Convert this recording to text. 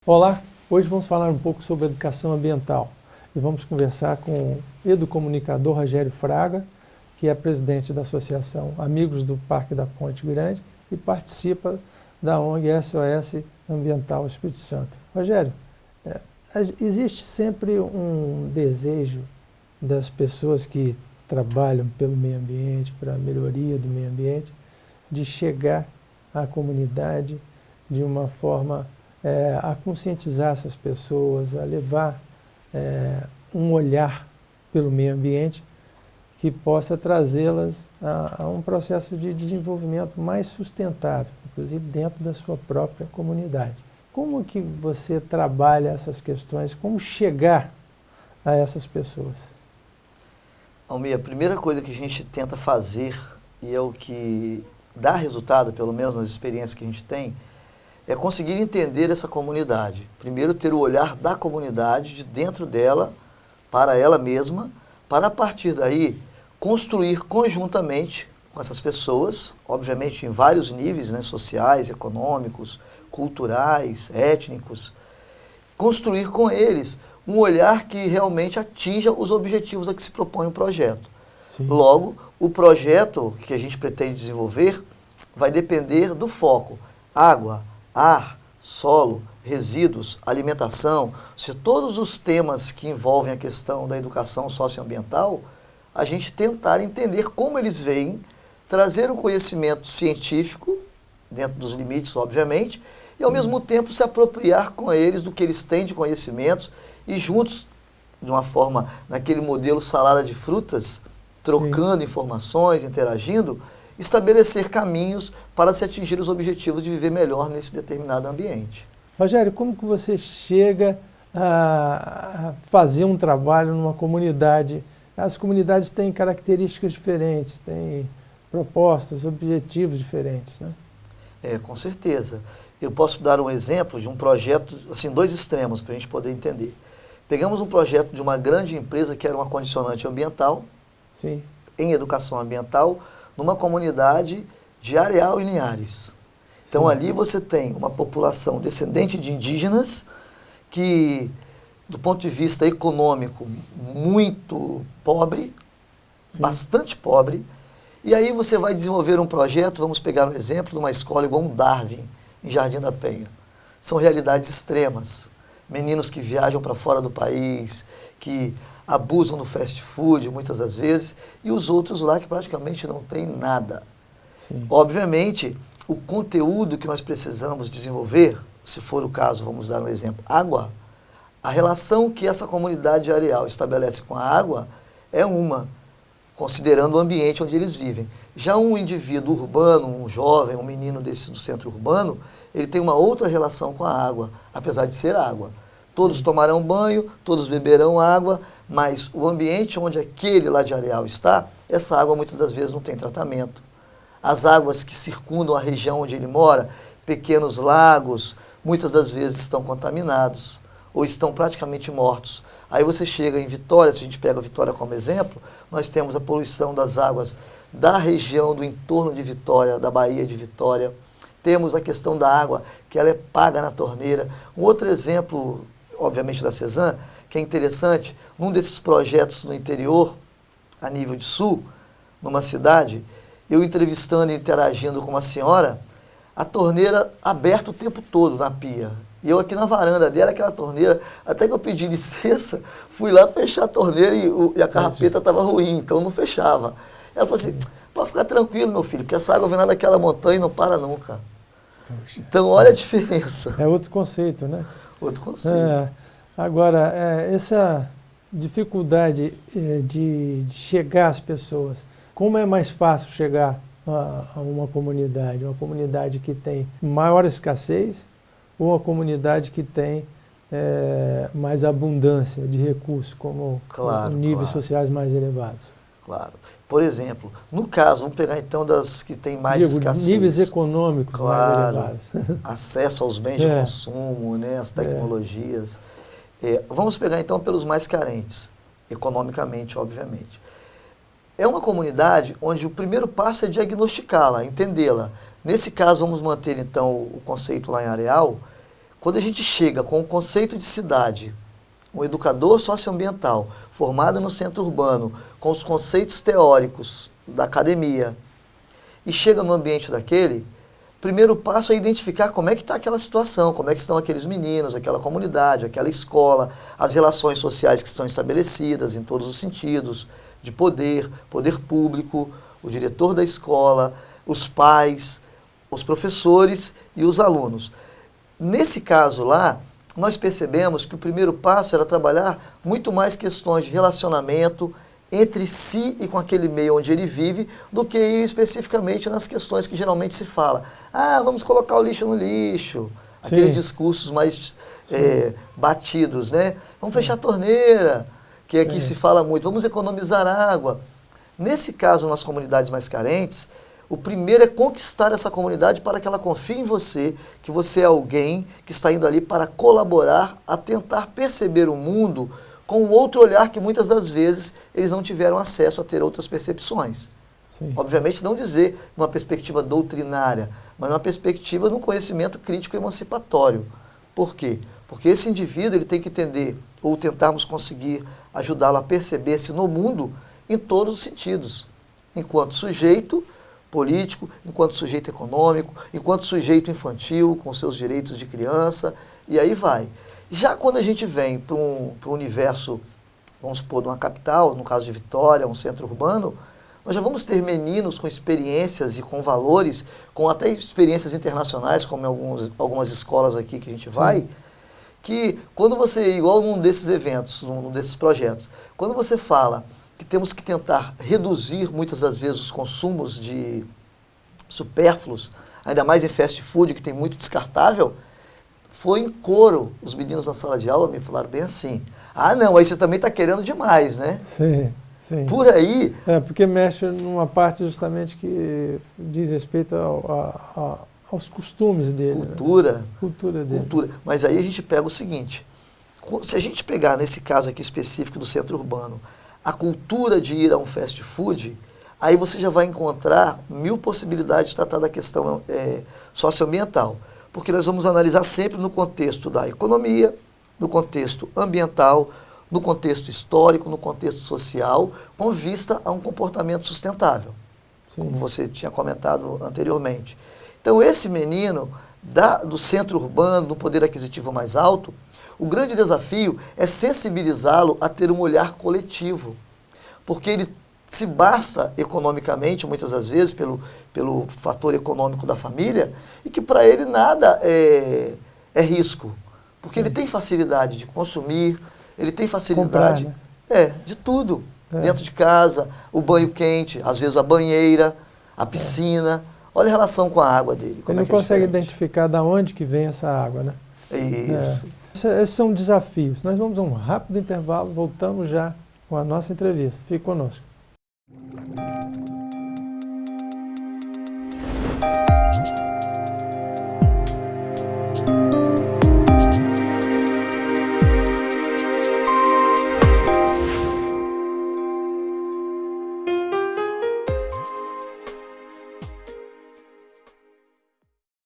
Olá, hoje vamos falar um pouco sobre educação ambiental e vamos conversar com o educomunicador Rogério Fraga, que é presidente da Associação Amigos do Parque da Ponte Grande e participa da ONG SOS Ambiental Espírito Santo. Rogério, existe sempre um desejo das pessoas que trabalham pelo meio ambiente, para a melhoria do meio ambiente, de chegar à comunidade de uma forma a conscientizar essas pessoas, a levar um olhar pelo meio ambiente que possa trazê-las a um processo de desenvolvimento mais sustentável, inclusive dentro da sua própria comunidade. Como que você trabalha essas questões? Como chegar a essas pessoas? Almir, a primeira coisa que a gente tenta fazer, e é o que dá resultado, pelo menos nas experiências que a gente tem, é conseguir entender essa comunidade. Primeiro, ter o olhar da comunidade, de dentro dela, para ela mesma, para a partir daí, construir conjuntamente com essas pessoas, obviamente em vários níveis, né, sociais, econômicos, culturais, étnicos, construir com eles um olhar que realmente atinja os objetivos a que se propõe o projeto. Sim. Logo, o projeto que a gente pretende desenvolver vai depender do foco: água, ar, solo, resíduos, alimentação, ou seja, todos os temas que envolvem a questão da educação socioambiental, a gente tentar entender como eles veem, trazer um conhecimento científico, dentro dos limites, obviamente, e ao mesmo tempo se apropriar com eles do que eles têm de conhecimentos e juntos, de uma forma, naquele modelo salada de frutas, trocando informações, interagindo, estabelecer caminhos para se atingir os objetivos de viver melhor nesse determinado ambiente. Rogério, como que você chega a fazer um trabalho numa comunidade? As comunidades têm características diferentes, têm propostas, objetivos diferentes, né? Com certeza. Eu posso dar um exemplo de um projeto, assim, dois extremos para a gente poder entender. Pegamos um projeto de uma grande empresa que era uma condicionante ambiental, Sim. em educação ambiental, numa comunidade de Areal e Linhares. Então, Sim. ali você tem uma população descendente de indígenas que, do ponto de vista econômico, muito pobre, Sim. bastante pobre. E aí você vai desenvolver um projeto, vamos pegar um exemplo de uma escola igual um Darwin, em Jardim da Penha. São realidades extremas. Meninos que viajam para fora do país, que abusam do fast food muitas das vezes, e os outros lá que praticamente não têm nada. Sim. Obviamente, o conteúdo que nós precisamos desenvolver, se for o caso, vamos dar um exemplo, água, a relação que essa comunidade areal estabelece com a água é uma, considerando o ambiente onde eles vivem. Já um indivíduo urbano, um jovem, um menino desse do centro urbano, ele tem uma outra relação com a água, apesar de ser água. Todos tomarão banho, todos beberão água, mas o ambiente onde aquele lá de Areal está, essa água muitas das vezes não tem tratamento. As águas que circundam a região onde ele mora, pequenos lagos, muitas das vezes estão contaminados ou estão praticamente mortos. Aí você chega em Vitória, se a gente pega Vitória como exemplo, nós temos a poluição das águas da região do entorno de Vitória, da Baía de Vitória. Temos a questão da água, que ela é paga na torneira. Um outro exemplo, obviamente da CESAM, que é interessante, num desses projetos no interior, a nível de sul, numa cidade, eu entrevistando e interagindo com uma senhora, a torneira aberta o tempo todo na pia. E eu aqui na varanda dela, aquela torneira, até que eu pedi licença, fui lá fechar a torneira e a carrapeta estava ruim, então não fechava. Ela falou assim, pode ficar tranquilo, meu filho, porque essa água vem lá daquela montanha e não para nunca. Poxa. Então, olha a diferença. É outro conceito, né? Outro conceito. Agora, essa dificuldade de chegar às pessoas, como é mais fácil chegar a uma comunidade que tem maior escassez ou uma comunidade que tem mais abundância de recursos, como níveis sociais mais elevados? Claro. Por exemplo, no caso, vamos pegar então das que têm mais escassez. Níveis econômicos mais elevados. Acesso aos bens de consumo, né, as tecnologias. Vamos pegar então pelos mais carentes, economicamente, obviamente. É uma comunidade onde o primeiro passo é diagnosticá-la, entendê-la. Nesse caso, vamos manter então o conceito lá em Areal. Quando a gente chega com o conceito de cidade, um educador socioambiental formado no centro urbano, com os conceitos teóricos da academia, e chega no ambiente daquele, o primeiro passo é identificar como é que está aquela situação, como é que estão aqueles meninos, aquela comunidade, aquela escola, as relações sociais que estão estabelecidas em todos os sentidos, de poder, poder público, o diretor da escola, os pais, os professores e os alunos. Nesse caso lá, nós percebemos que o primeiro passo era trabalhar muito mais questões de relacionamento entre si e com aquele meio onde ele vive, do que ir especificamente nas questões que geralmente se fala. Ah, vamos colocar o lixo no lixo. Aqueles discursos mais batidos, né? Vamos fechar a torneira, que aqui se fala muito. Vamos economizar água. Nesse caso, nas comunidades mais carentes, o primeiro é conquistar essa comunidade para que ela confie em você, que você é alguém que está indo ali para colaborar, a tentar perceber o mundo com um outro olhar que muitas das vezes eles não tiveram acesso a ter outras percepções. Sim. Obviamente não dizer numa perspectiva doutrinária, mas numa perspectiva de um conhecimento crítico emancipatório. Por quê? Porque esse indivíduo ele tem que entender, ou tentarmos conseguir ajudá-lo a perceber-se no mundo em todos os sentidos, enquanto sujeito político, enquanto sujeito econômico, enquanto sujeito infantil, com seus direitos de criança, e aí vai. Já quando a gente vem para um universo, vamos supor, de uma capital, no caso de Vitória, um centro urbano, nós já vamos ter meninos com experiências e com valores, com até experiências internacionais, como em algumas escolas aqui que a gente vai, que quando você, igual num desses eventos, num desses projetos, quando você fala que temos que tentar reduzir muitas das vezes os consumos de supérfluos, ainda mais em fast food, que tem muito descartável, foi em coro. Os meninos na sala de aula me falaram bem assim, ah não, aí você também está querendo demais, né? Sim, sim. Por aí... porque mexe numa parte justamente que diz respeito aos costumes dele. Cultura. Né? Cultura dele. Cultura. Mas aí a gente pega o seguinte, se a gente pegar nesse caso aqui específico do centro urbano, a cultura de ir a um fast food, aí você já vai encontrar 1000 possibilidades de tratar da questão socioambiental. Porque nós vamos analisar sempre no contexto da economia, no contexto ambiental, no contexto histórico, no contexto social, com vista a um comportamento sustentável, como você tinha comentado anteriormente. Então esse menino do centro urbano, do poder aquisitivo mais alto, o grande desafio é sensibilizá-lo a ter um olhar coletivo, porque ele se basta economicamente, muitas das vezes, pelo fator econômico da família, e que para ele nada é risco, porque ele tem facilidade de consumir, ele tem facilidade comprar, né? De tudo, dentro de casa, o banho quente, às vezes a banheira, a piscina, olha a relação com a água dele. Ele não consegue identificar de onde que vem essa água, né? Isso. Esses são desafios. Nós vamos a um rápido intervalo, voltamos já com a nossa entrevista. Fique conosco.